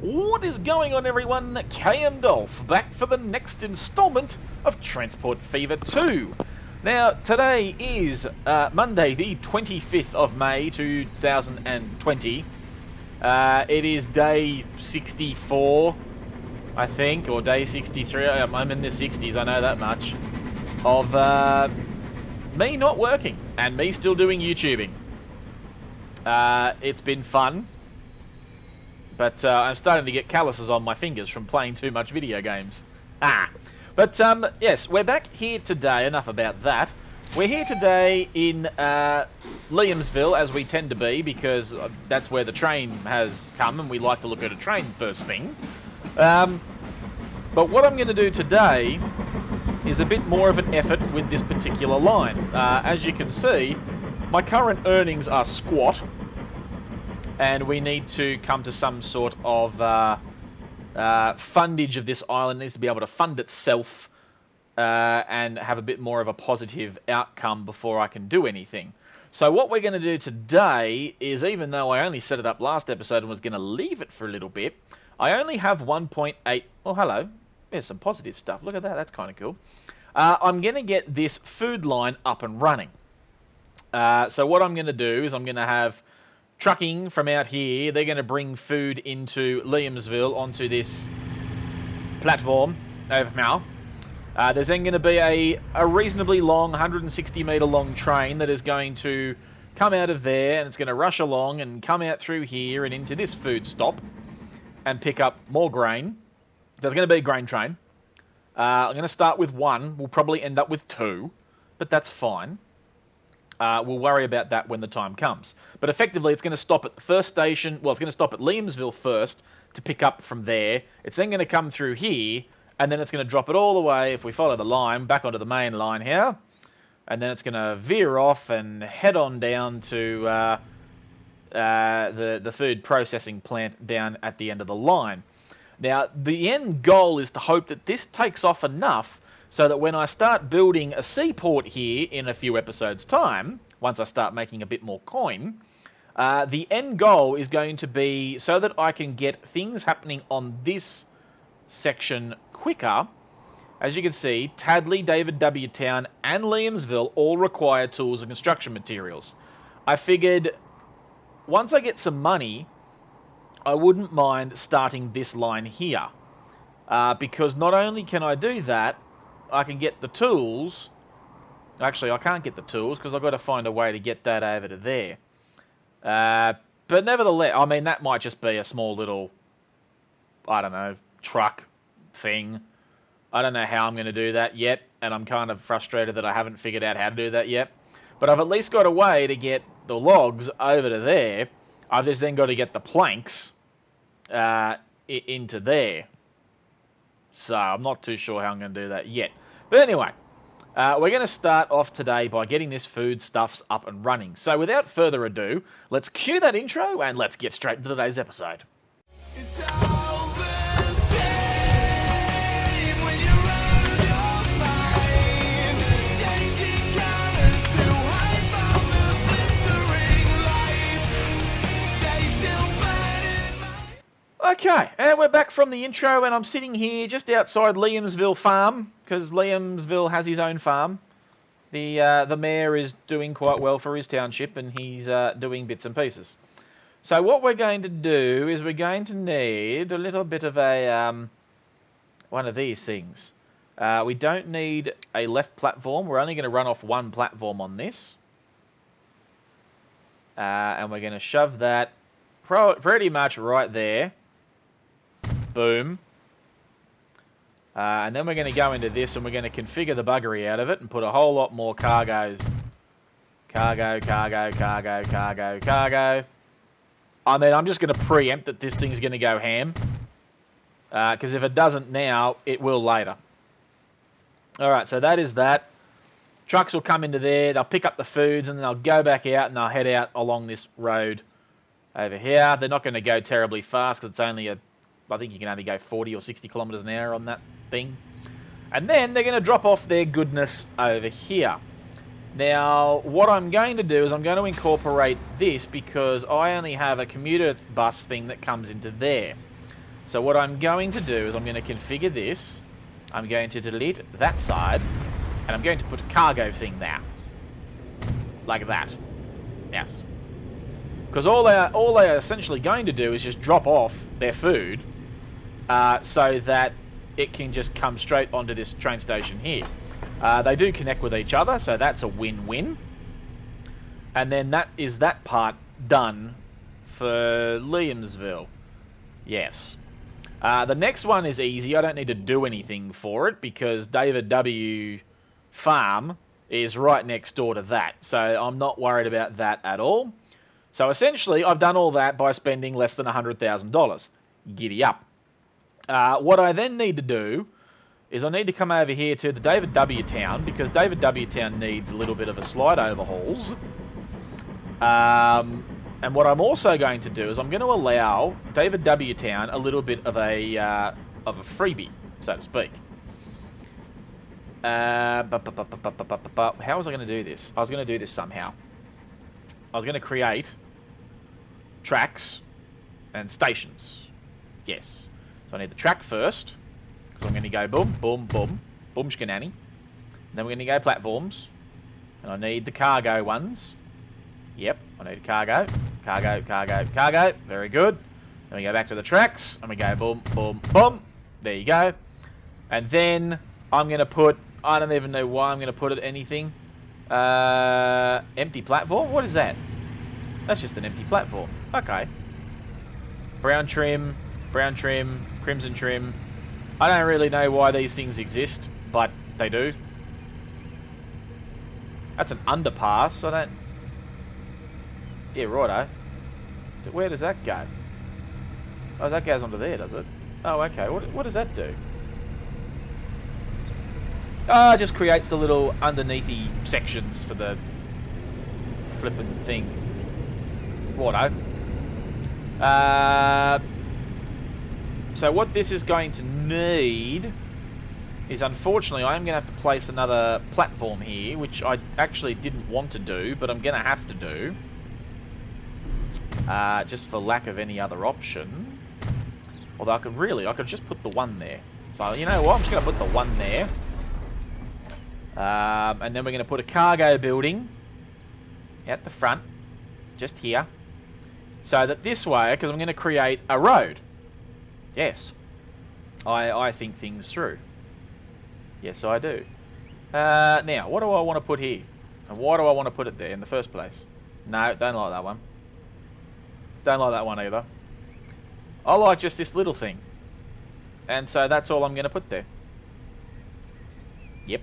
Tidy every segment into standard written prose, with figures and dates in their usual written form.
What is going on, everyone? KMDolph back for the next installment of Transport Fever 2. Now, today is Monday, the 25th of May 2020. It is day 64, I think, or day 63. I'm in the 60s, I know that much, of me not working and me still doing YouTubing. It's been fun. But I'm starting to get calluses on my fingers from playing too much video games. But yes, we're back here today. Enough about that. We're here today in Liamsville, as we tend to be, because that's where the train has come, and we like to look at a train first thing. But what I'm going to do today is a bit more of an effort with this particular line. As you can see, my current earnings are squat, and we need to come to some sort of fundage of this island. It needs to be able to fund itself and have a bit more of a positive outcome before I can do anything. So what we're going to do today is, even though I only set it up last episode and was going to leave it for a little bit, I only have 1.8... Oh, hello. There's some positive stuff. Look at that. That's kind of cool. I'm going to get this food line up and running. So what I'm going to do is I'm going to have trucking from out here. They're going to bring food into Liamsville onto this platform over now. There's then going to be a reasonably long, 160 metre long train that is going to come out of there, and it's going to rush along and come out through here and into this food stop and pick up more grain. There's going to be a grain train. I'm going to start with one. We'll probably end up with two, but that's fine. We'll worry about that when the time comes. But effectively, it's going to stop at the first station. Well, it's going to stop at Liamsville first to pick up from there. It's then going to come through here, and then it's going to drop it all the way, if we follow the line, back onto the main line here. And then it's going to veer off and head on down to the food processing plant down at the end of the line. Now, the end goal is to hope that this takes off enough so that when I start building a seaport here in a few episodes' time, once I start making a bit more coin, the end goal is going to be so that I can get things happening on this section quicker. As you can see, Tadley, David W. Town, and Liamsville all require tools and construction materials. I figured once I get some money, I wouldn't mind starting this line here. Because not only can I do that, I can get the tools. Actually, I can't get the tools because I've got to find a way to get that over to there. But nevertheless, I mean, that might just be a small little, I don't know, truck thing. I don't know how I'm going to do that yet, and I'm kind of frustrated that I haven't figured out how to do that yet. But I've at least got a way to get the logs over to there. I've just then got to get the planks into there. So I'm not too sure how I'm going to do that yet. But anyway, we're going to start off today by getting this food stuffs up and running. So without further ado, let's cue that intro and let's get straight into today's episode. It's all the same when you're out of your mind, changing colors to hide from the blistering lights. They still burn in my... Okay, and we're back from the intro, and I'm sitting here just outside Liamsville Farm, because Liamsville has his own farm. The mayor is doing quite well for his township, and he's doing bits and pieces. So what we're going to do is we're going to need a little bit of a one of these things. We don't need a left platform. We're only going to run off one platform on this. And we're going to shove that pretty much right there. Boom. And then we're going to go into this and we're going to configure the buggery out of it and put a whole lot more cargoes. Cargo. I mean, I'm just going to preempt that this thing's going to go ham. Because if it doesn't now, it will later. Alright, so that is that. Trucks will come into there, they'll pick up the foods, and then they'll go back out and they'll head out along this road over here. They're not going to go terribly fast because it's only I think you can only go 40 or 60 kilometers an hour on that thing. And then they're going to drop off their goodness over here. Now, what I'm going to do is I'm going to incorporate this because I only have a commuter bus thing that comes into there. So what I'm going to do is I'm going to configure this. I'm going to delete that side. And I'm going to put a cargo thing there. Like that. Yes. Because all they're essentially going to do is just drop off their food so that it can just come straight onto this train station here. They do connect with each other, so that's a win-win. And then that is that part done for Liamsville. Yes. The next one is easy. I don't need to do anything for it because David W. Farm is right next door to that. So I'm not worried about that at all. So essentially, I've done all that by spending less than $100,000. Giddy up. What I then need to do is I need to come over here to the David W. Town because David W. Town needs a little bit of a slide overhauls. And what I'm also going to do is I'm going to allow David W. Town a little bit of a freebie, so to speak. How was I going to do this? I was going to do this somehow. I was going to create tracks and stations. Yes. So I need the track first, because I'm going to go boom, boom, boom, boom, shkanani. Then we're going to go platforms, and I need the cargo ones. Yep, I need cargo, cargo, cargo, cargo. Very good. Then we go back to the tracks, and we go boom, boom, boom. There you go. And then I'm going to put, I don't even know why I'm going to put it anything. Empty platform? What is that? That's just an empty platform. Okay. Brown trim, crimson trim. I don't really know why these things exist, but they do. That's an underpass. I don't... Yeah, righto. Where does that go? Oh, that goes onto there, does it? Oh, okay. What does that do? Ah, it just creates the little underneathy sections for the flipping thing. Righto. So what this is going to need is, unfortunately, I am going to have to place another platform here, which I actually didn't want to do, but I'm going to have to do. Just for lack of any other option. Although I could just put the one there. So, you know what, I'm just going to put the one there. And then we're going to put a cargo building at the front, just here. So that this way, because I'm going to create a road. Yes. I think things through. Yes, I do. Now, what do I want to put here? And why do I want to put it there in the first place? No, don't like that one. Don't like that one either. I like just this little thing. And so that's all I'm going to put there. Yep.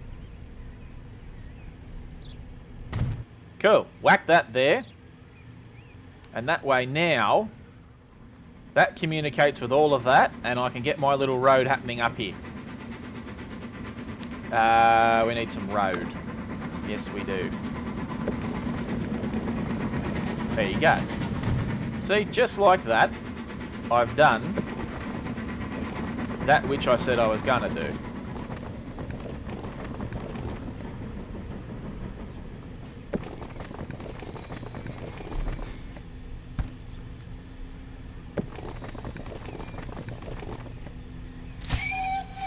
Cool. Whack that there. And that way now, that communicates with all of that, and I can get my little road happening up here. We need some road. Yes, we do. There you go. See, just like that, I've done that which I said I was going to do.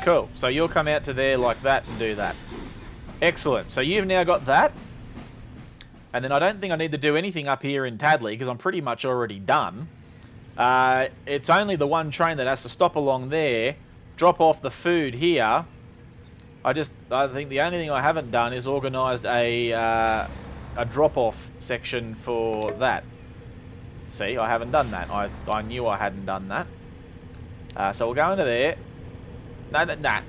Cool. So you'll come out to there like that and do that. Excellent. So you've now got that. And then I don't think I need to do anything up here in Tadley because I'm pretty much already done. It's only the one train that has to stop along there, drop off the food here. I think the only thing I haven't done is organised a drop-off section for that. See, I haven't done that. I knew I hadn't done that. So we'll go into there. No.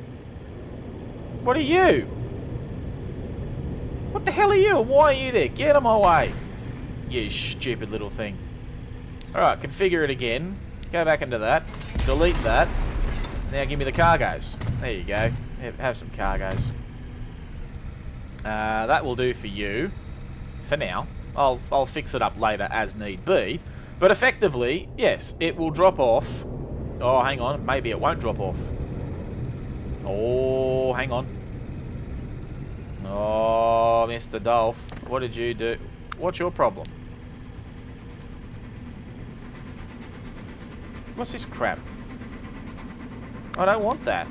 What are you? What the hell are you? And why are you there? Get out of my way. You stupid little thing. Alright, configure it again. Go back into that. Delete that. Now give me the cargoes. There you go. Have some cargoes. That will do for you. For now. I'll fix it up later as need be. But effectively, yes, it will drop off. Oh, hang on. Maybe it won't drop off. Oh, hang on. Oh, Mr. Dolph. What did you do? What's your problem? What's this crap? I don't want that.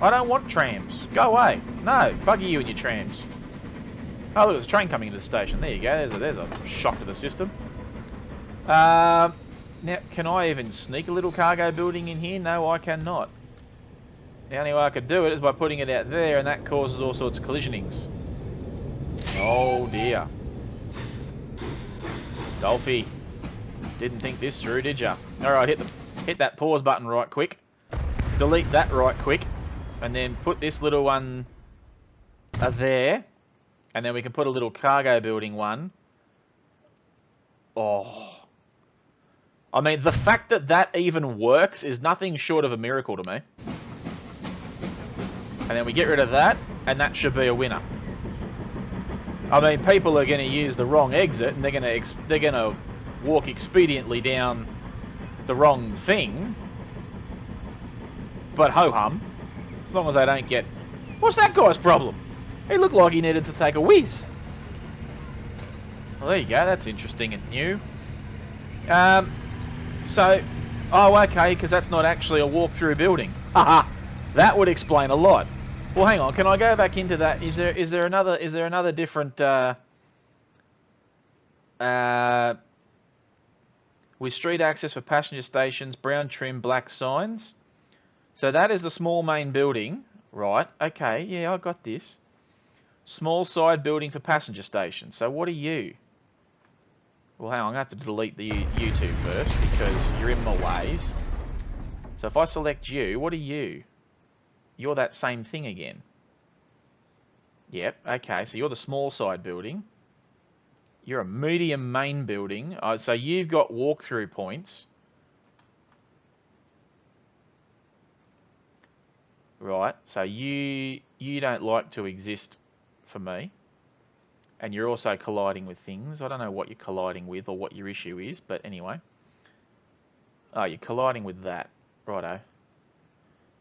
I don't want trams. Go away. No, bugger you and your trams. Oh, look, there's a train coming into the station. There you go. There's a shock to the system. Now, can I even sneak a little cargo building in here? No, I cannot. The only way I could do it is by putting it out there, and that causes all sorts of collisionings. Oh dear. Dolphy, didn't think this through, did ya? Alright, hit that pause button right quick. Delete that right quick. And then put this little one there. And then we can put a little cargo building one. Oh. I mean, the fact that that even works is nothing short of a miracle to me. And then we get rid of that, and that should be a winner. I mean, people are going to use the wrong exit, and they're going to walk expediently down the wrong thing. But ho-hum, as long as they don't get... What's that guy's problem? He looked like he needed to take a whiz. Well, there you go. That's interesting and new. So, oh, okay, because that's not actually a walk-through building. Haha, that would explain a lot. Well, hang on. Can I go back into that? Is there another different with street access for passenger stations, brown trim, black signs? So that is the small main building, right? Okay, yeah, I got this. Small side building for passenger stations. So what are you? Well, hang on. I'm gonna have to delete the you two first because you're in my ways. So if I select you, what are you? You're that same thing again. Yep, okay, so you're the small side building. You're a medium main building. So you've got walkthrough points. Right, so you don't like to exist for me. And you're also colliding with things. I don't know what you're colliding with or what your issue is, but anyway. Oh, you're colliding with that. Righto.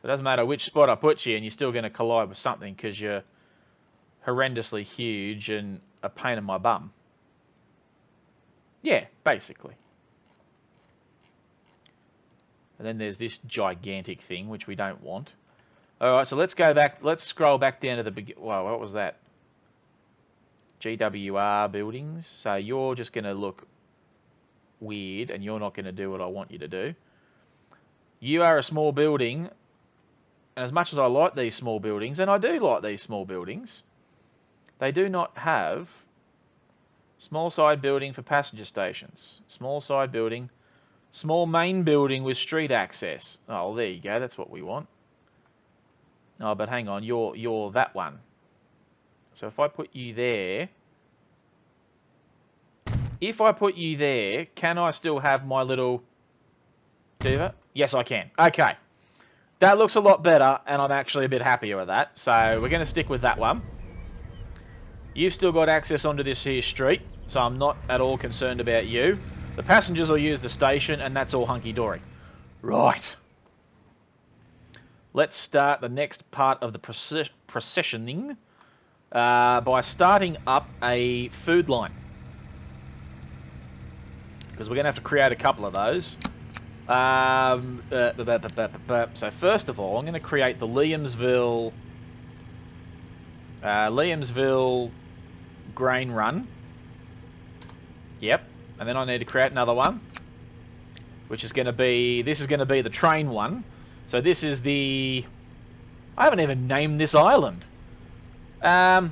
It doesn't matter which spot I put you in, you're still going to collide with something because you're horrendously huge and a pain in my bum. Yeah, basically. And then there's this gigantic thing, which we don't want. Alright, so let's go back, let's scroll back down to the beginning. Whoa, what was that? GWR buildings. So you're just going to look weird and you're not going to do what I want you to do. You are a small building. And as much as I like these small buildings, and I do like these small buildings, they do not have small side building for passenger stations. Small side building. Small main building with street access. Oh, well, there you go. That's what we want. Oh, but hang on. You're that one. So if I put you there... If I put you there, can I still have my little... Diva? Yes, I can. Okay. That looks a lot better, and I'm actually a bit happier with that. So we're going to stick with that one. You've still got access onto this here street, so I'm not at all concerned about you. The passengers will use the station, and that's all hunky-dory. Right. Let's start the next part of the processioning by starting up a food line. Because we're going to have to create a couple of those. So first of all, I'm going to create the Liamsville grain run. Yep. And then I need to create another one, which is going to be, this is going to be the train one. So this is the, I haven't even named this island. I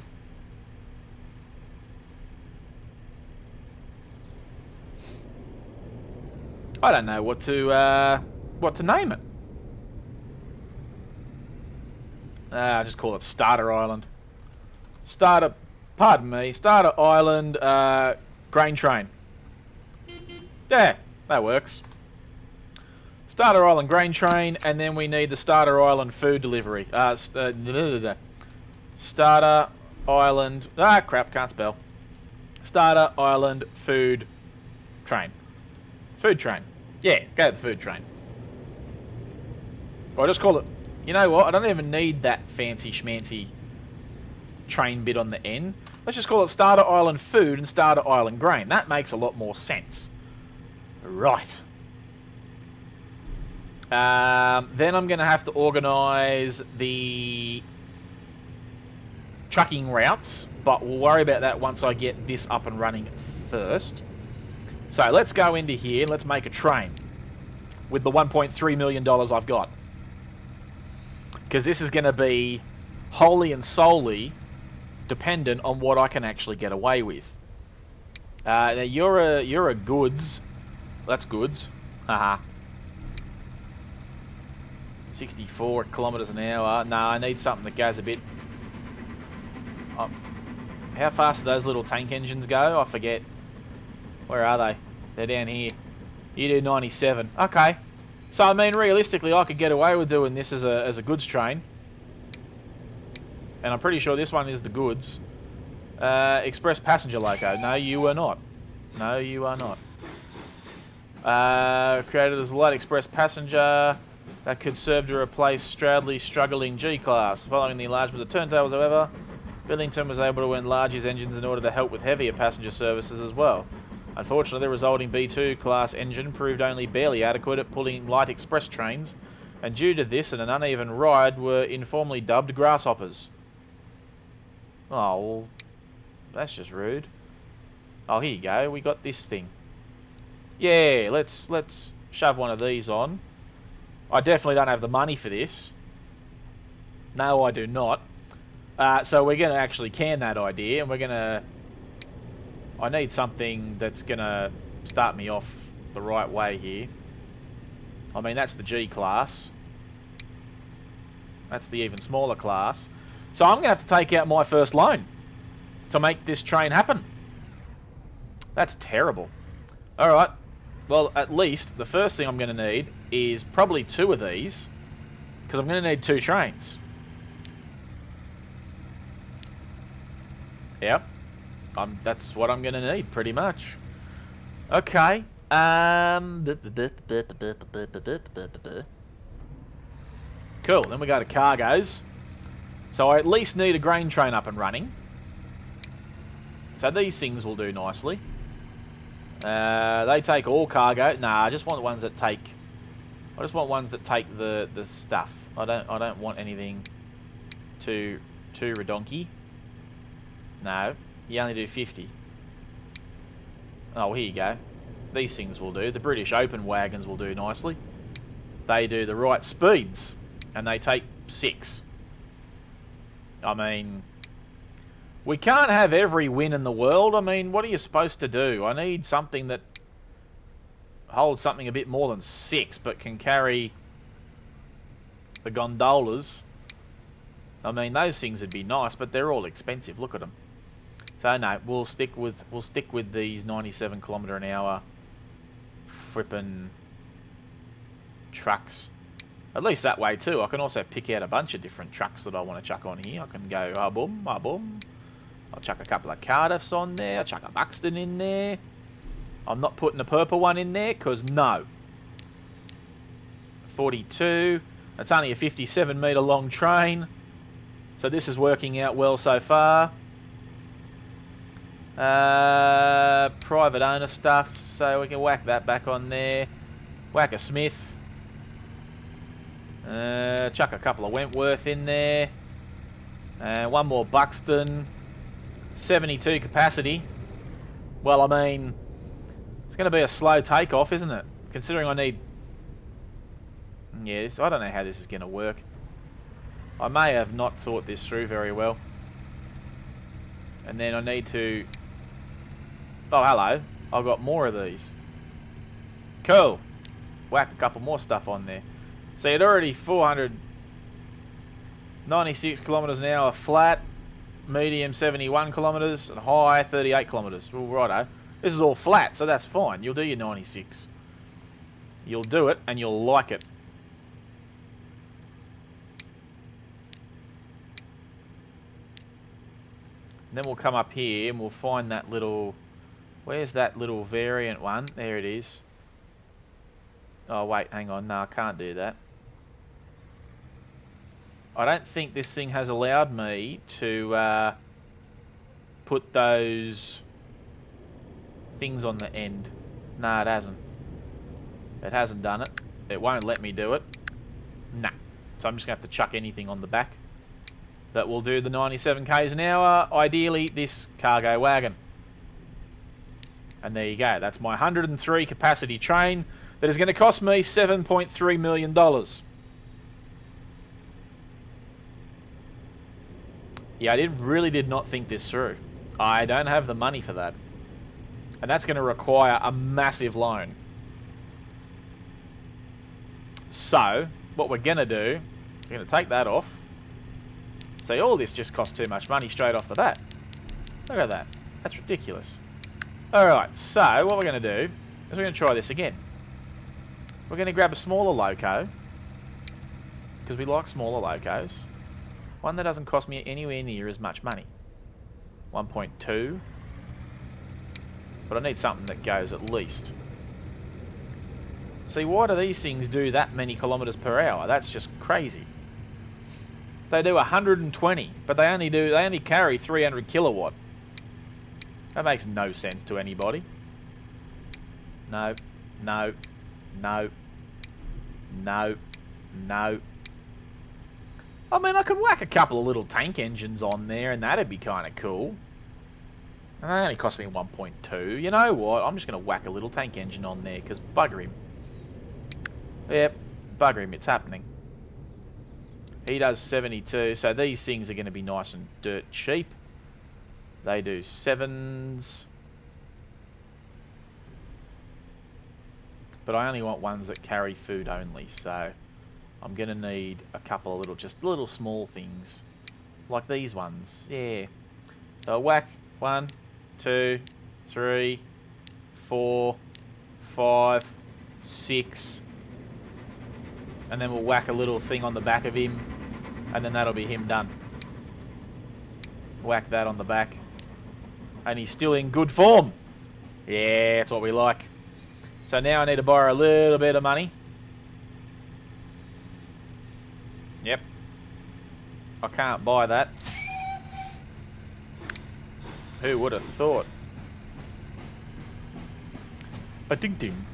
don't know what to name it. I'll just call it Starter Island. Starter Island grain train. Yeah, that works. Starter Island grain train, and then we need the Starter Island food delivery. Starter Island, crap, can't spell. Starter Island food train. Food train. Yeah, go to the food train. Or just call it, you know what, I don't even need that fancy schmancy train bit on the end. Let's just call it Starter Island food and Starter Island grain. That makes a lot more sense. Right. Then I'm going to have to organise the trucking routes, but we'll worry about that once I get this up and running first. So let's go into here and let's make a train with the $1.3 million I've got. Because this is going to be wholly and solely dependent on what I can actually get away with. Now you're a goods. That's goods. Haha. 64 kilometers an hour. No, I need something that goes a bit... how fast do those little tank engines go? I forget. Where are they? They're down here. You do 97. Okay. So, I mean, realistically, I could get away with doing this as a goods train. And I'm pretty sure this one is the goods. Express passenger loco. No, you are not. No, you are not. Created as a light express passenger that could serve to replace Stroudley's struggling G-Class. Following the enlargement of the turntables, however, Billington was able to enlarge his engines in order to help with heavier passenger services as well. Unfortunately, the resulting B2 class engine proved only barely adequate at pulling light express trains, and due to this and an uneven ride were informally dubbed grasshoppers. Oh, well, that's just rude. Oh, here you go. We got this thing. Yeah, let's shove one of these on. I definitely don't have the money for this. No, I do not. So we're going to actually can that idea, and we're going to... I need something that's going to start me off the right way here. I mean, that's the G class. That's the even smaller class. So I'm going to have to take out my first loan to make this train happen. That's terrible. Alright. Well, at least the first thing I'm going to need is probably 2 of these, because I'm going to need 2 trains. Yep. That's what I'm going to need, pretty much. Okay. Cool. Then we go to cargoes. So I at least need a grain train up and running. So these things will do nicely. They take all cargo. Nah, I just want ones that take... I just want ones that take the stuff. I don't want anything too redonky. No. You only do 50. Oh, here you go. These things will do. The British open wagons will do nicely. They do the right speeds. And they take 6. I mean... we can't have every win in the world. I mean, what are you supposed to do? I need something that holds something a bit more than 6, but can carry the gondolas. I mean, those things would be nice, but they're all expensive. Look at them. So no, we'll stick with these 97 kilometre an hour frippin' trucks. At least that way too. I can also pick out a bunch of different trucks that I want to chuck on here. I can go boom, boom. I'll chuck a couple of Cardiffs on there. I'll chuck a Buxton in there. I'm not putting a purple one in there because no. 42. It's only a 57 metre long train. So this is working out well so far. Private owner stuff, so we can whack that back on there. Whack a Smith. Chuck a couple of Wentworth in there. One more Buxton. 72 capacity. Well, I mean, it's going to be a slow takeoff, isn't it? Considering I need... yes, I don't know how this is going to work. I may have not thought this through very well. And then I need to... oh, hello. I've got more of these. Cool. Whack a couple more stuff on there. So you'd already 496 kilometres an hour flat, medium 71 kilometres, and high 38 kilometres. Well, righto. This is all flat, so that's fine. You'll do your 96. You'll do it, and you'll like it. And then we'll come up here and we'll find that little... where's that little variant one? There it is. Oh, wait, hang on. No, I can't do that. I don't think this thing has allowed me to put those things on the end. No, it hasn't. It hasn't done it. It won't let me do it. Nah. So I'm just going to have to chuck anything on the back that will do the 97 k's an hour. Ideally, this cargo wagon. And there you go. That's my 103 capacity train that is going to cost me $7.3 million. Yeah, I really did not think this through. I don't have the money for that. And that's going to require a massive loan. So, what we're going to do, we're going to take that off. See, all this just costs too much money straight off the bat. Look at that. That's ridiculous. Alright, so what we're going to do is we're going to try this again. We're going to grab a smaller loco, because we like smaller locos. One that doesn't cost me anywhere near as much money. 1.2. But I need something that goes at least. See, why do these things do that many kilometres per hour? That's just crazy. They do 120, but they only carry 300 kilowatt. That makes no sense to anybody. No, no, no, no, no. I mean, I could whack a couple of little tank engines on there and that'd be kind of cool. And that only cost me 1.2. You know what? I'm just going to whack a little tank engine on there because bugger him. Yep, bugger him. It's happening. He does 72, so these things are going to be nice and dirt cheap. They do 7s. But I only want ones that carry food only, so I'm going to need a couple of just little small things. Like these ones. Yeah. So whack 1, 2, 3, 4, 5, 6. And then we'll whack a little thing on the back of him. And then that'll be him done. Whack that on the back. And he's still in good form. Yeah, that's what we like. So now I need to borrow a little bit of money. Yep. I can't buy that. Who would have thought? A ding ding.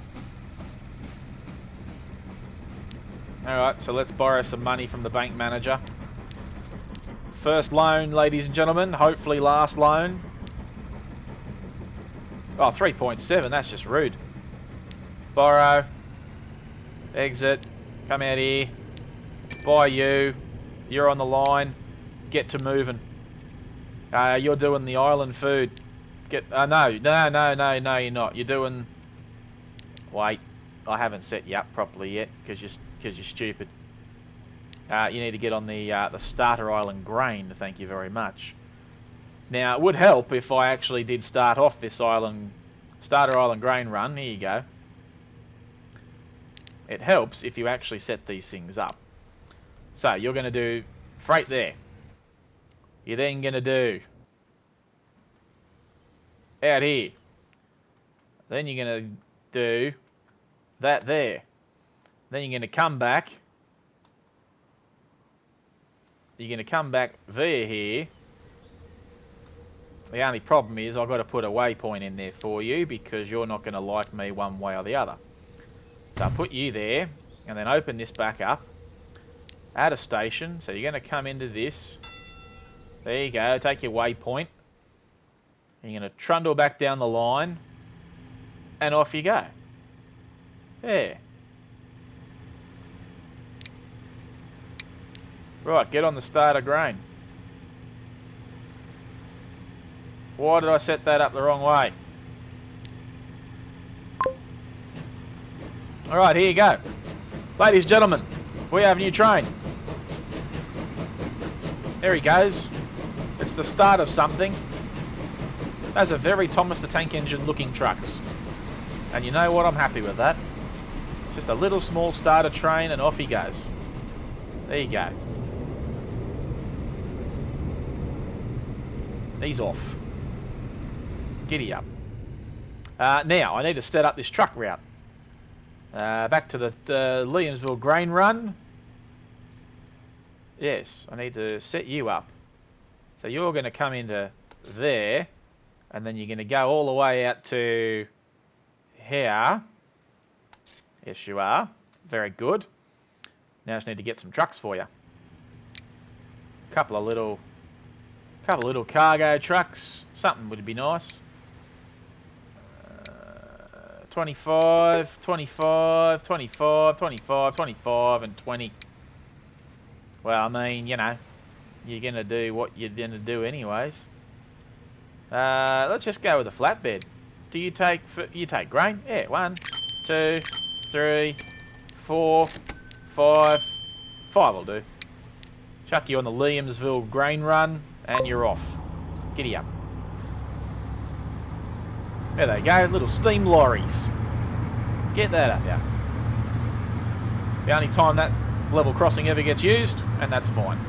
Alright, so let's borrow some money from the bank manager. First loan, ladies and gentlemen. Hopefully last loan. Oh, 3.7. That's just rude. Borrow. Exit. Come out here. Buy you. You're on the line. Get to moving. You're doing the island food. No, you're not. You're doing... Wait. I haven't set you up properly yet because you're stupid. You need to get on the starter island grain. Thank you very much. Now it would help if I actually did start off this starter island grain run. Here you go. It helps if you actually set these things up. So you're going to do freight there. You're then going to do out here. Then you're going to do that there. Then you're going to come back. You're going to come back via here. The only problem is I've got to put a waypoint in there for you because you're not going to like me one way or the other. So I'll put you there and then open this back up. Add a station. So you're going to come into this. There you go. Take your waypoint. And you're going to trundle back down the line. And off you go. There. Right, get on the starter grain. Why did I set that up the wrong way? Alright, here you go. Ladies and gentlemen, we have a new train. There he goes. It's the start of something. Those are very Thomas the Tank Engine looking trucks. And you know what? I'm happy with that. Just a little small starter train and off he goes. There you go. He's off. Giddy up. Now, I need to set up this truck route. Back to the Liamsville grain run. Yes, I need to set you up. So you're going to come into there. And then you're going to go all the way out to here. Yes, you are. Very good. Now I just need to get some trucks for you. Couple of little cargo trucks. Something would be nice. 25, 25, 25, 25, 25, and 20. Well, I mean, you know, you're going to do what you're going to do anyways. Let's just go with a flatbed. Do you take grain? Yeah, 1, 2, 3, 4, 5. 5 will do. Chuck you on the Liamsville grain run, and you're off. Giddy up. There they go, little steam lorries. Get that up, yeah. The only time that level crossing ever gets used, and that's fine.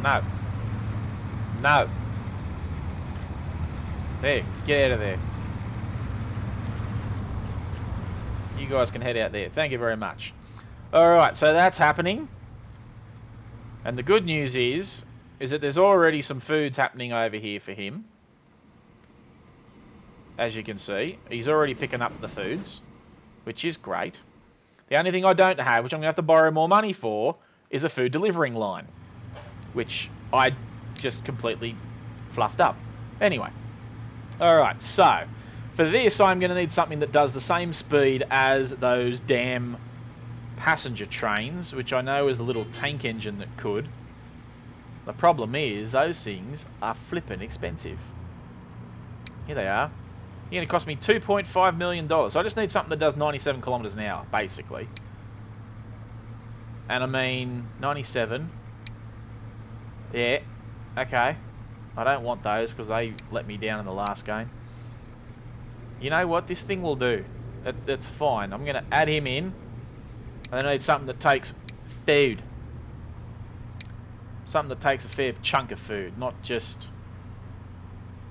No. No. There, get out of there. You guys can head out there. Thank you very much. Alright, so that's happening. And the good news is that there's already some foods happening over here for him. As you can see, he's already picking up the foods, which is great. The only thing I don't have, which I'm going to have to borrow more money for, is a food delivering line, which I just completely fluffed up. Anyway. Alright, so for this I'm going to need something that does the same speed as those damn passenger trains, which I know is the little tank engine that could. The problem is those things are flippin' expensive. Here they are. They're going to cost me $2.5 million. So I just need something that does 97 kilometers an hour, basically. And I mean, 97. Yeah, okay. I don't want those because they let me down in the last game. You know what? This thing will do. That's fine. I'm going to add him in. And I need something that takes food. Something that takes a fair chunk of food. Not just,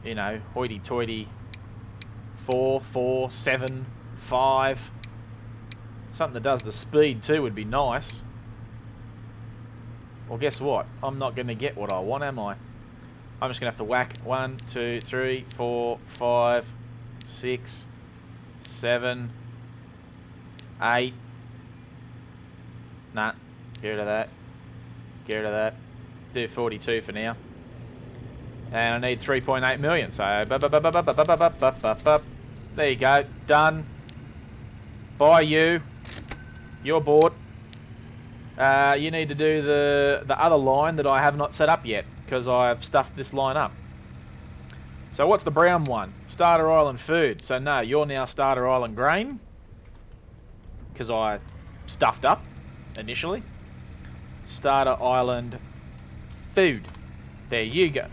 you know, hoity-toity 4, 4, 7, 5. Something that does the speed too would be nice. Well, guess what? I'm not going to get what I want, am I? I'm just going to have to whack 1, 2, 3, 4, 5, 6, 7, 8. Nah, get rid of that. Get rid of that. Do 42 for now. And I need 3.8 million. So, there you go. Done. Bye, you. You're bored. You need to do the other line that I have not set up yet, because I've stuffed this line up. So what's the brown one? Starter Island food. So no, you're now Starter Island grain, because I stuffed up initially. Starter Island food. There you go.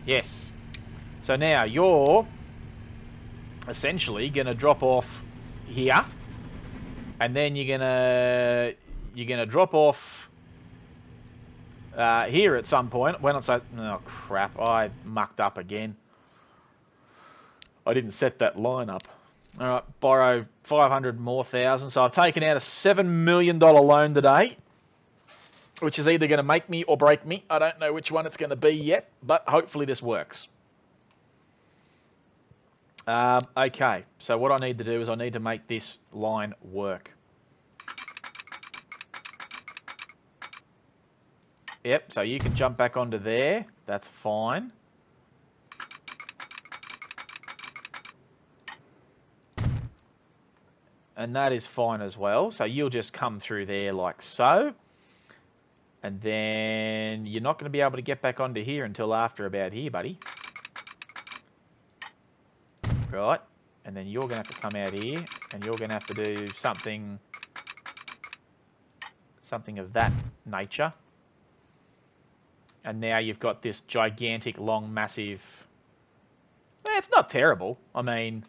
Yes. So now you're essentially going to drop off here, and then you're gonna drop off here at some point. When it's oh crap, I mucked up again. I didn't set that line up. All right, borrow 500 more thousand. So I've taken out a $7 million loan today, which is either going to make me or break me. I don't know which one it's going to be yet, but hopefully this works. Okay, so what I need to do is I need to make this line work. Yep, so you can jump back onto there. That's fine. And that is fine as well. So you'll just come through there like so. And then you're not going to be able to get back onto here until after about here, buddy. Right. And then you're going to have to come out here. And you're going to have to do something of that nature. And now you've got this gigantic, long, massive... Well, it's not terrible. I mean,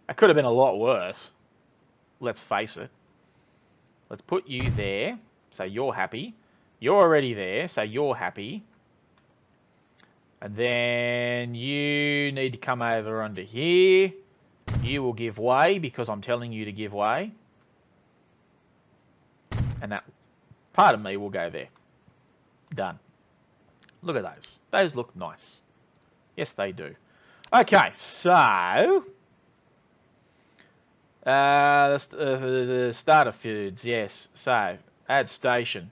it could have been a lot worse. Let's face it. Let's put you there, so you're happy. You're already there, so you're happy. And then you need to come over onto here. You will give way, because I'm telling you to give way. And that part of me will go there. Done. Look at those. Those look nice. Yes, they do. Okay, so... the starter foods, yes. So, add station.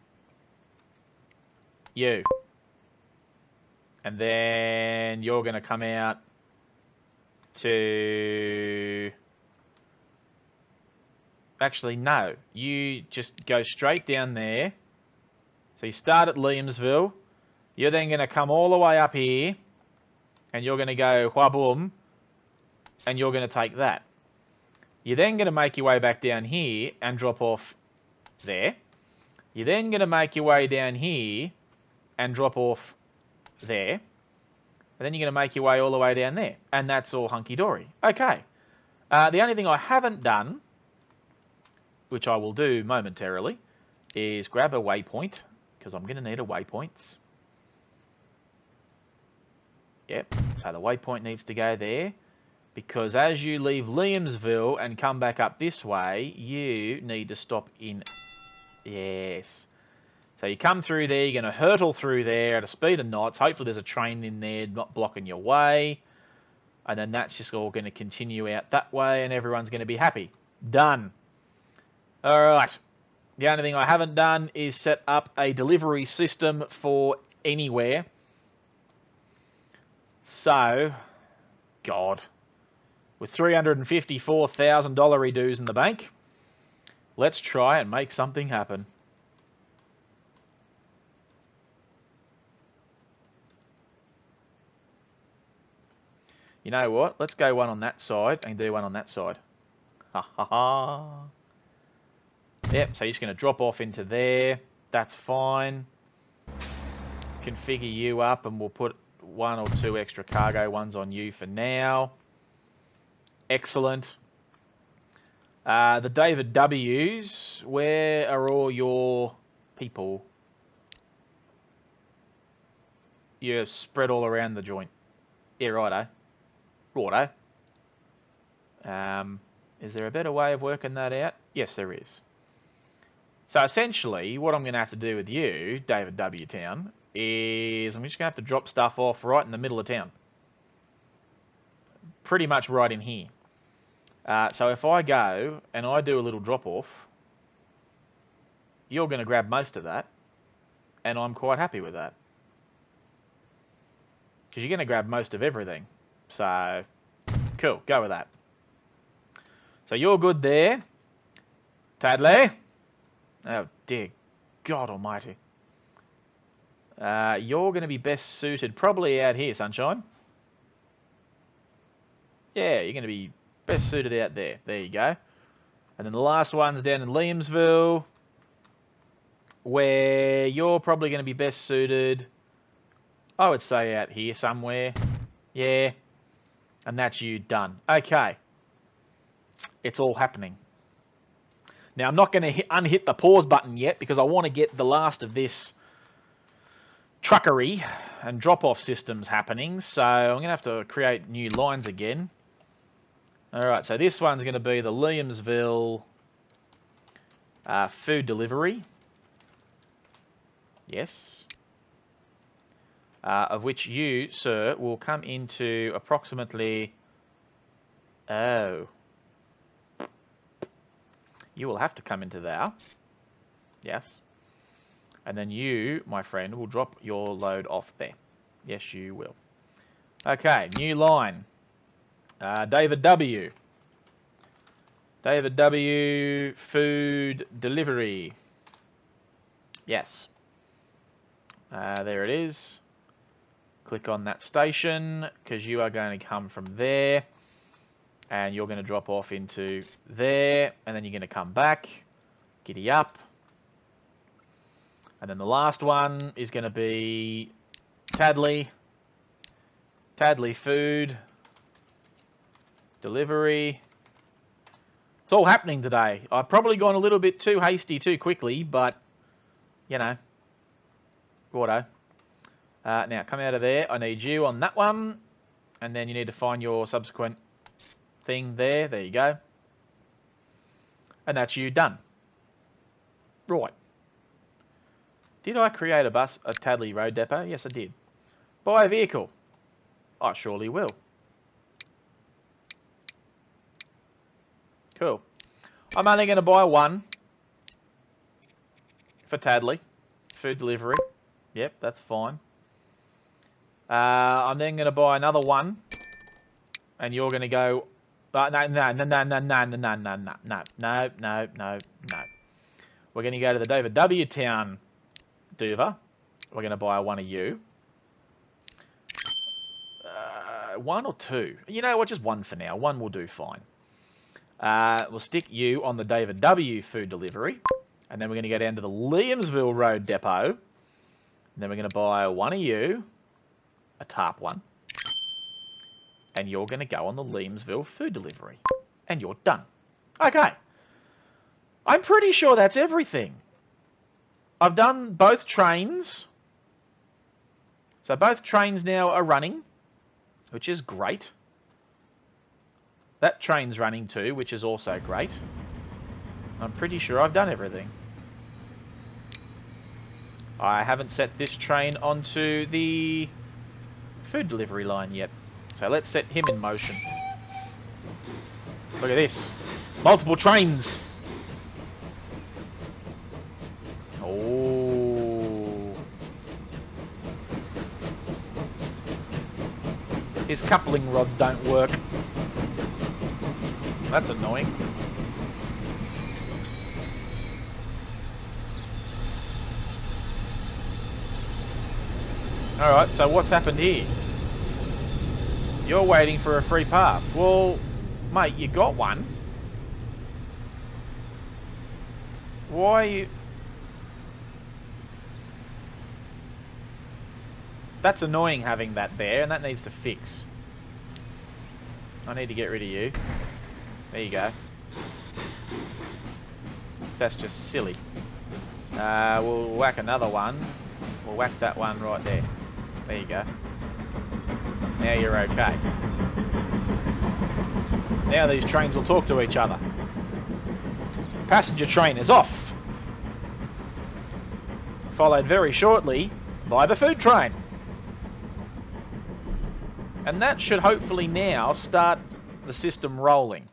You. And then you're going to come out to... Actually, no. You just go straight down there. So you start at Liamsville. You're then going to come all the way up here. And you're going to go Huaboom. And you're going to take that. You're then going to make your way back down here and drop off there. You're then going to make your way down here and drop off there. And then you're going to make your way all the way down there. And that's all hunky-dory. Okay. The only thing I haven't done, which I will do momentarily, is grab a waypoint, because I'm going to need a waypoint. Yep, so the waypoint needs to go there, because as you leave Liamsville and come back up this way, you need to stop in... Yes. So you come through there, you're going to hurtle through there at a speed of knots. Hopefully there's a train in there not blocking your way. And then that's just all going to continue out that way and everyone's going to be happy. Done. Alright. The only thing I haven't done is set up a delivery system for anywhere. So, God. With $354,000 redos in the bank, let's try and make something happen. You know what? Let's go one on that side and do one on that side. Ha ha ha. Yep, so you're just going to drop off into there. That's fine. Configure you up and we'll put 1 or 2 extra cargo ones on you for now. Excellent. The David W's, where are all your people? You're spread all around the joint. Yeah, righto. Righto. Is there a better way of working that out? Yes, there is. So essentially, what I'm going to have to do with you, David W. Town, is I'm just going to have to drop stuff off right in the middle of town. Pretty much right in here. So if I go and I do a little drop off, you're going to grab most of that, and I'm quite happy with that. Because you're going to grab most of everything. So, cool, go with that. So you're good there. Tadley. Oh, dear God almighty. You're going to be best suited probably out here, sunshine. Yeah, you're going to be best suited out there. There you go. And then the last one's down in Liamsville, where you're probably going to be best suited, I would say out here somewhere. Yeah. And that's you done. Okay. It's all happening. Now, I'm not going to unhit the pause button yet because I want to get the last of this truckery and drop-off systems happening. So I'm going to have to create new lines again. Alright, so this one's going to be the Liamsville food delivery. Yes. Of which you, sir, will come into approximately... Oh. You will have to come into there. Yes. And then you, my friend, will drop your load off there. Yes, you will. Okay, new line. David W. David W. Food delivery. Yes. There it is. Click on that station because you are going to come from there. And you're going to drop off into there. And then you're going to come back. Giddy up. And then the last one is going to be Tadley. Tadley food. Delivery. It's all happening today. I've probably gone a little bit too hasty too quickly. But, you know. Righto. Now, come out of there. I need you on that one. And then you need to find your subsequent thing there. There you go. And that's you done. Right. Did I create a Tadley Road Depot? Yes, I did. Buy a vehicle. I surely will. Cool. I'm only going to buy one for Tadley. Food delivery. Yep, that's fine. I'm then going to buy another one. And you're going to go... no. We're going to go to the David W. Town, Dover. We're going to buy one of you. One or two? You know what, just one for now. One will do fine. We'll stick you on the David W. food delivery. And then we're going to go down to the Liamsville Road Depot. And then we're going to buy one of you. A tarp one. And you're going to go on the Liamsville food delivery. And you're done. Okay. I'm pretty sure that's everything. I've done both trains. So both trains now are running, which is great. That train's running too, which is also great. I'm pretty sure I've done everything. I haven't set this train onto the food delivery line yet. So let's set him in motion. Look at this. Multiple trains. Oh. His coupling rods don't work. That's annoying. Alright, so what's happened here? You're waiting for a free path. Well, mate, you got one. Why are you... That's annoying having that there, and that needs to fix. I need to get rid of you. There you go. That's just silly. We'll whack another one. We'll whack that one right there. There you go. Now you're okay. Now these trains will talk to each other. Passenger train is off. Followed very shortly by the food train. And that should hopefully now start the system rolling.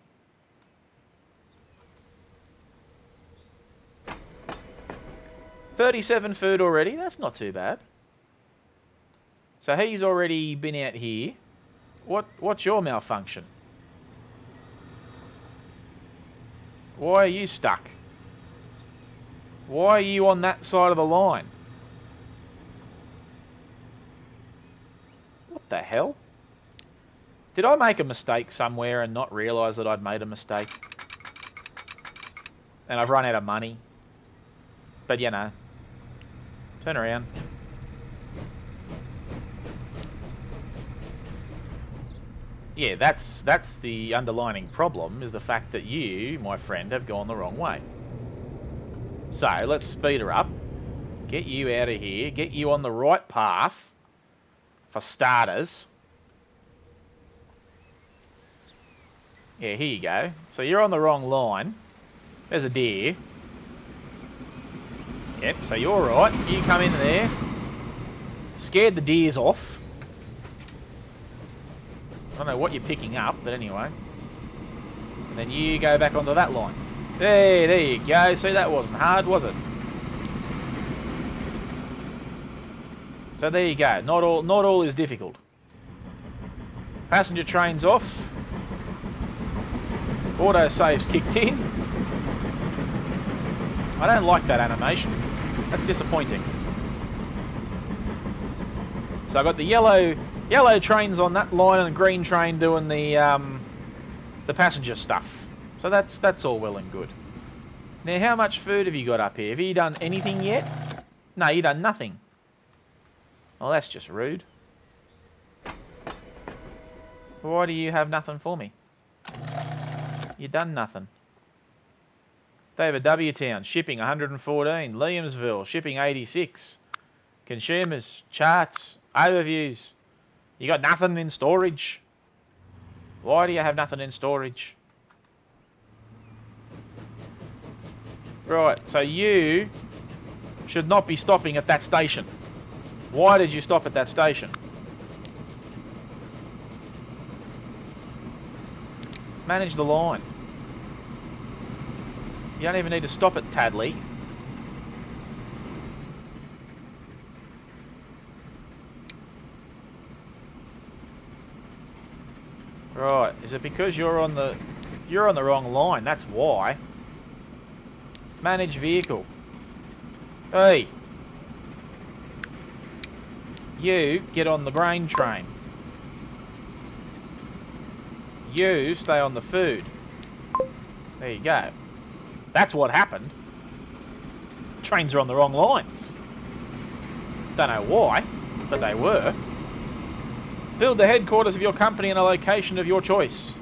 $37 food already, that's not too bad. So he's already been out here. What's your malfunction? Why are you stuck? Why are you on that side of the line? What the hell? Did I make a mistake somewhere and not realise that I'd made a mistake? And I've run out of money. But you know. Turn around. Yeah, that's the underlying problem, is the fact that you, my friend, have gone the wrong way. So, let's speed her up. Get you out of here. Get you on the right path. For starters. Yeah, here you go. So you're on the wrong line. There's a deer. Yep, so you're right. You come in there. Scared the deers off. I don't know what you're picking up, but anyway. And then you go back onto that line. Hey, there you go. See, that wasn't hard, was it? So there you go. Not all is difficult. Passenger train's off. Autosave's kicked in. I don't like that animation. That's disappointing. So I've got the yellow trains on that line and the green train doing the passenger stuff. So that's all well and good. Now, how much food have you got up here? Have you done anything yet? No, you done nothing. Well, that's just rude. Why do you have nothing for me? You done nothing. David W. Town, shipping 114. Liamsville, shipping 86. Consumers, charts, overviews. You got nothing in storage. Why do you have nothing in storage? Right, so you should not be stopping at that station. Why did you stop at that station? Manage the line. You don't even need to stop at Tadley. Right, is it because you're on the wrong line? That's why. Manage vehicle. Hey. You get on the grain train. You stay on the food. There you go. That's what happened. Trains are on the wrong lines. Don't know why, but they were. Build the headquarters of your company in a location of your choice.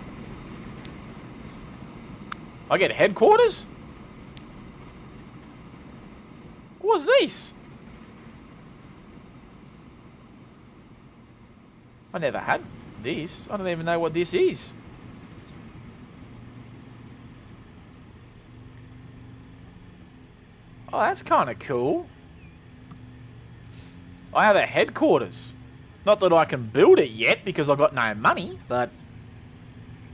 I get headquarters? What's this? I never had this. I don't even know what this is. Oh, that's kind of cool. I have a headquarters. Not that I can build it yet because I've got no money, but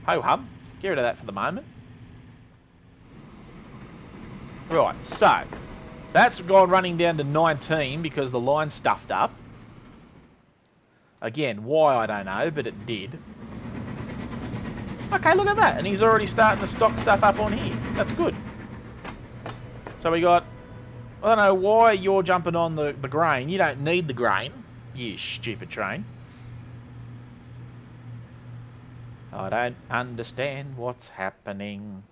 ho-hum. Get rid of that for the moment. Right, so that's gone running down to 19 because the line's stuffed up. Again, why I don't know, but it did. Okay, look at that. And he's already starting to stock stuff up on here. That's good. So we got... I don't know why you're jumping on the grain. You don't need the grain. You stupid train. I don't understand what's happening.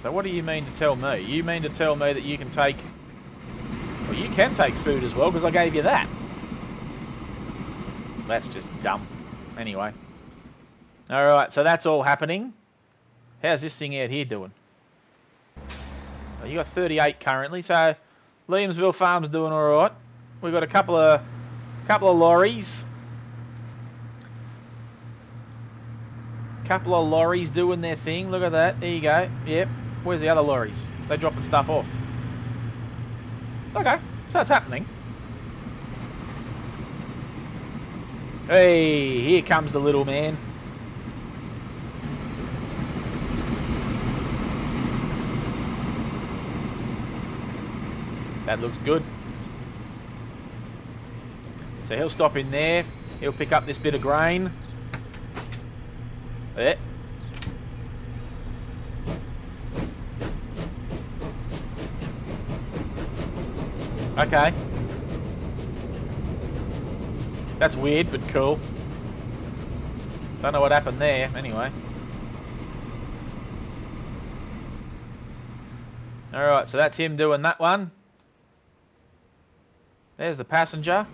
So what do you mean to tell me? You mean to tell me that you can take... Well, you can take food as well, because I gave you that. That's just dumb. Anyway. Alright, so that's all happening. How's this thing out here doing? Oh, you got 38 currently, so Liamsville Farm's doing alright. We've got a couple of lorries. Couple of lorries doing their thing. Look at that. There you go. Yep. Where's the other lorries? They're dropping stuff off. Okay, so that's happening. Hey, here comes the little man. That looks good. So he'll stop in there. He'll pick up this bit of grain. There. Okay. That's weird, but cool. Don't know what happened there, anyway. Alright, so that's him doing that one. There's the passenger.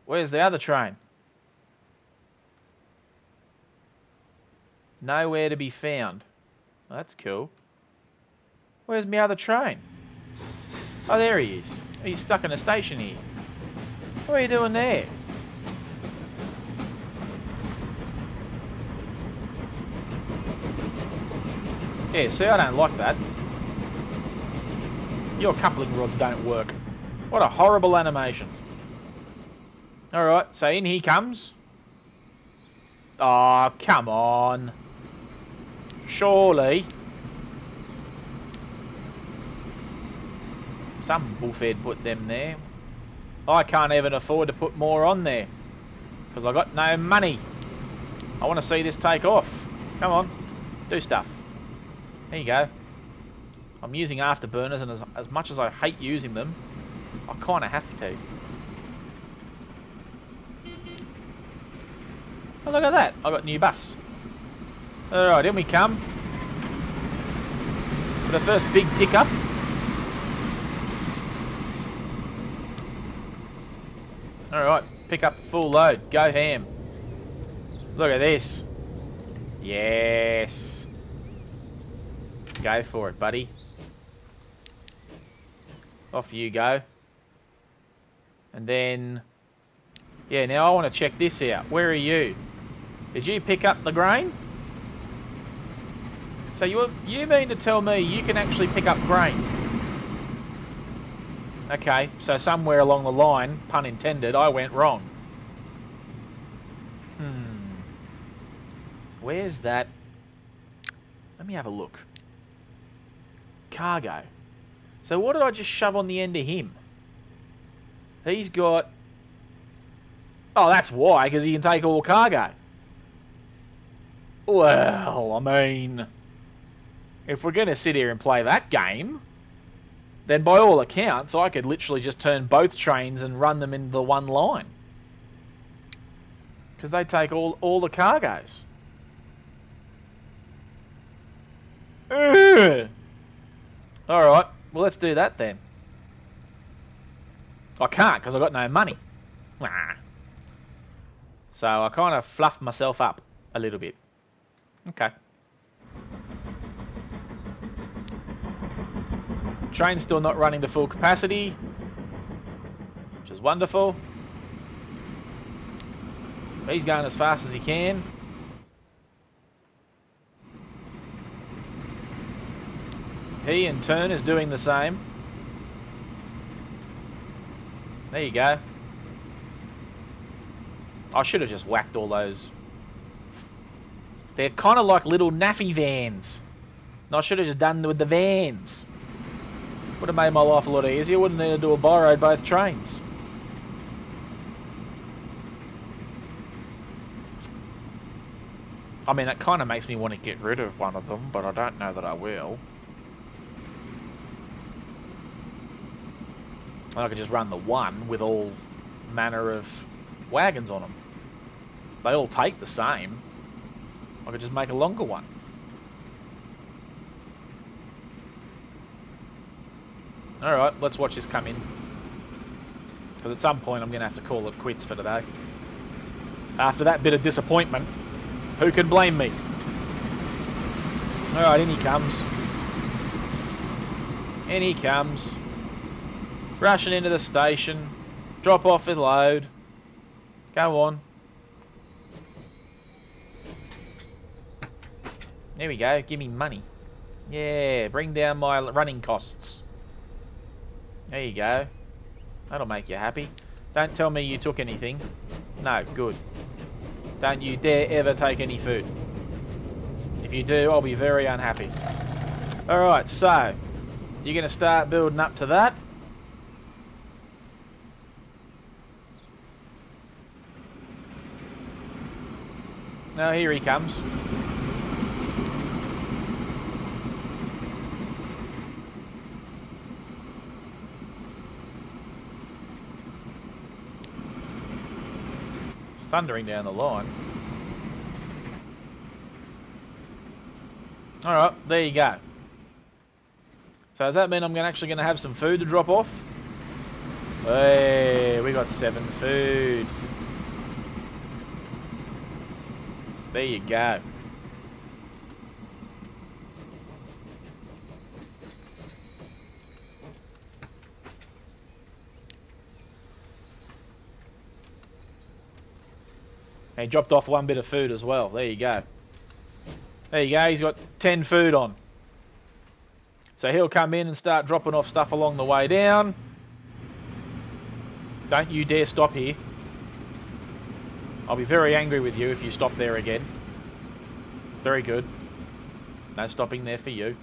Where's the other train? Nowhere to be found. Oh, that's cool. Where's my other train? Oh, there he is. He's stuck in a station here. What are you doing there? Yeah, see, I don't like that. Your coupling rods don't work. What a horrible animation. Alright, so in he comes. Oh, come on. Surely. Some bullfed put them there. I can't even afford to put more on there. Because I got no money. I want to see this take off. Come on. Do stuff. There you go. I'm using afterburners, and as much as I hate using them, I kind of have to. Oh, look at that. I got a new bus. Alright, in we come. For the first big pickup. Alright, pick up full load. Go ham. Look at this. Yes. Go for it, buddy. Off you go. And then... Yeah, now I want to check this out. Where are you? Did you pick up the grain? So you mean to tell me you can actually pick up grain? Okay, so somewhere along the line, pun intended, I went wrong. Where's that? Let me have a look. Cargo. So what did I just shove on the end of him? He's got... Oh, that's why, because he can take all cargo. Well, I mean... If we're going to sit here and play that game, then by all accounts, I could literally just turn both trains and run them into the one line. Because they take all the cargoes. Alright, well let's do that then. I can't because I've got no money. So I kind of fluffed myself up a little bit. Okay. Train's still not running to full capacity, which is wonderful. He's going as fast as he can. He in turn is doing the same. There you go. I should have just whacked all those. They're kind of like little naffy vans. And I should have just done with the vans. Would have made my life a lot easier. Wouldn't need to do a by-road both trains. I mean, it kind of makes me want to get rid of one of them, but I don't know that I will. I could just run the one with all manner of wagons on them. They all take the same. I could just make a longer one. Alright, let's watch this come in. Because at some point I'm going to have to call it quits for today. After that bit of disappointment, who can blame me? Alright, in he comes. In he comes. Rushing into the station. Drop off and load. Go on. There we go, give me money. Yeah, bring down my running costs. There you go. That'll make you happy. Don't tell me you took anything. No, good. Don't you dare ever take any food. If you do, I'll be very unhappy. Alright, so you're going to start building up to that. Now here he comes. Thundering down the line. Alright, there you go. So does that mean I'm actually going to have some food to drop off? Hey, we got 7 food. There you go. He dropped off 1 bit of food as well. There you go. There you go. He's got 10 food on. So he'll come in and start dropping off stuff along the way down. Don't you dare stop here. I'll be very angry with you if you stop there again. Very good. No stopping there for you.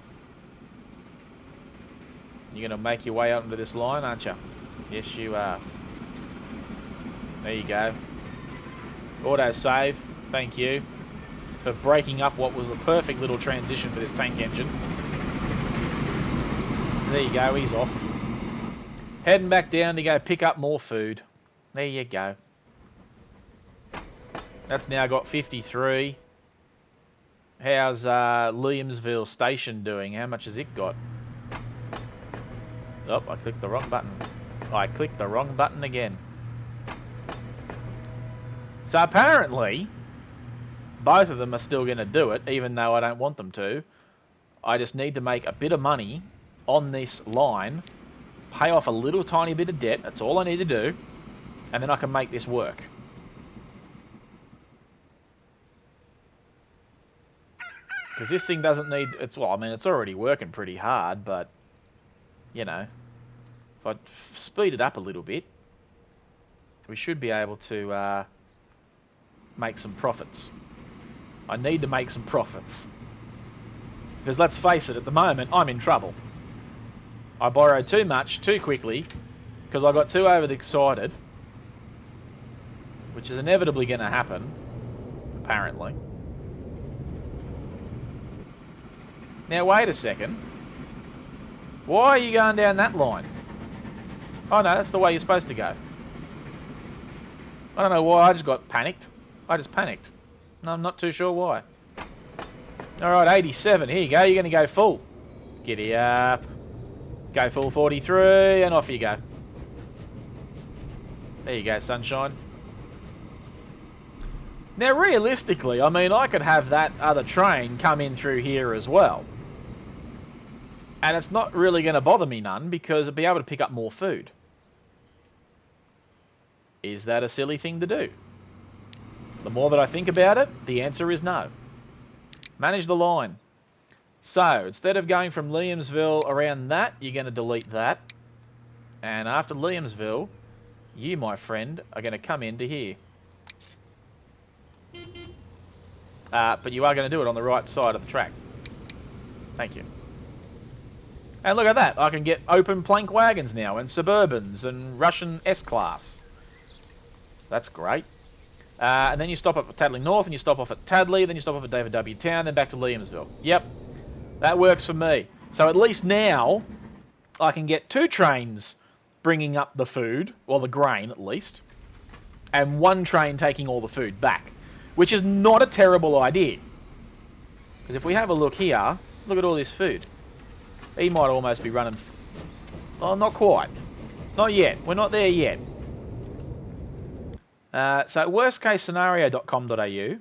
You're going to make your way out into this line, aren't you? Yes, you are. There you go. Auto save. Thank you for breaking up what was a perfect little transition for this tank engine. There you go, he's off. Heading back down to go pick up more food. There you go. That's now got 53. How's Williamsville Station doing? How much has it got? Oh, I clicked the wrong button. I clicked the wrong button again. So apparently, both of them are still going to do it, even though I don't want them to. I just need to make a bit of money on this line, pay off a little tiny bit of debt, that's all I need to do, and then I can make this work. Because this thing doesn't need... well, I mean, it's already working pretty hard, but, you know, If I speed it up a little bit, we should be able to make some profits. I need to make some profits. Because let's face it, at the moment, I'm in trouble. I borrowed too much, too quickly, because I got too overexcited, which is inevitably going to happen, apparently. Now, wait a second. Why are you going down that line? Oh no, that's the way you're supposed to go. I don't know why, I just got panicked. I just panicked. No, I'm not too sure why. Alright, 87. Here you go. You're going to go full. Giddy up. Go full 43, and off you go. There you go, sunshine. Now, realistically, I mean, I could have that other train come in through here as well. And it's not really going to bother me none, because I'll be able to pick up more food. Is that a silly thing to do? The more that I think about it, the answer is no. Manage the line. So, instead of going from Liamsville around that, you're going to delete that. And after Liamsville, you, my friend, are going to come into here. But you are going to do it on the right side of the track. Thank you. And look at that. I can get open plank wagons now, and Suburbans, and Russian S-Class. That's great. And then you stop up at Tadley North, and you stop off at Tadley, then you stop off at David W. Town, then back to Liamsville. Yep, that works for me. So at least now, I can get 2 trains bringing up the food, well, the grain at least, and 1 train taking all the food back, which is not a terrible idea. Because if we have a look here, look at all this food. He might almost be running... Oh, not quite. Not yet. We're not there yet. So worstcasescenario.com.au.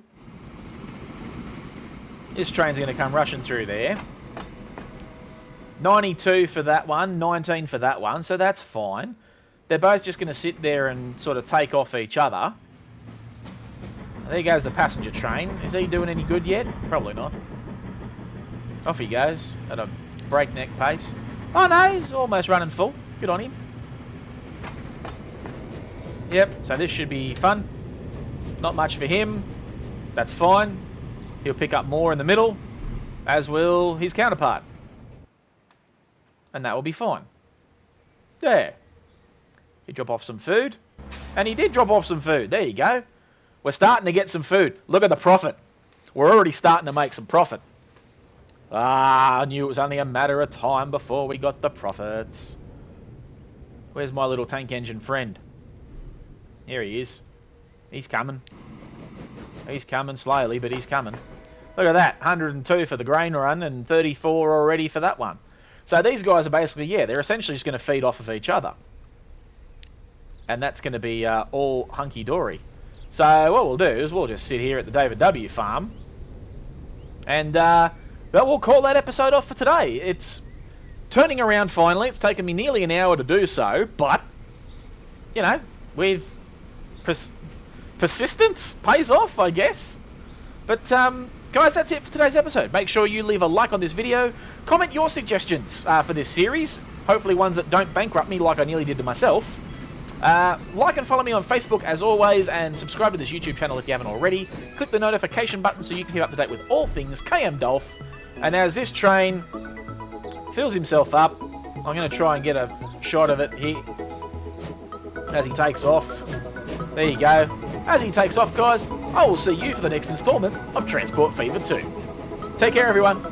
This train's going to come rushing through there. 92 for that one, 19 for that one, so that's fine. They're both just going to sit there and sort of take off each other. There goes the passenger train. Is he doing any good yet? Probably not. Off he goes at a breakneck pace. Oh no, he's almost running full. Good on him. Yep, so this should be fun. Not much for him. That's fine. He'll pick up more in the middle, as will his counterpart. And that will be fine. There. He dropped off some food. And he did drop off some food. There you go. We're starting to get some food. Look at the profit. We're already starting to make some profit. Ah, I knew it was only a matter of time before we got the profits. Where's my little tank engine friend? Here he is. He's coming. He's coming slowly, but he's coming. Look at that. 102 for the grain run and 34 already for that one. So these guys are basically, yeah, they're essentially just going to feed off of each other. And that's going to be all hunky-dory. So what we'll do is we'll just sit here at the David W. farm. And we'll call that episode off for today. It's turning around finally. It's taken me nearly an hour to do so. But, you know, with persistence pays off, I guess. But, guys, that's it for today's episode. Make sure you leave a like on this video. Comment your suggestions for this series. Hopefully ones that don't bankrupt me like I nearly did to myself. Like and follow me on Facebook as always, and subscribe to this YouTube channel if you haven't already. Click the notification button so you can keep up to date with all things KMDolph. And as this train fills himself up, I'm going to try and get a shot of it here as he takes off. There you go. As he takes off, guys, I will see you for the next installment of Transport Fever 2. Take care, everyone.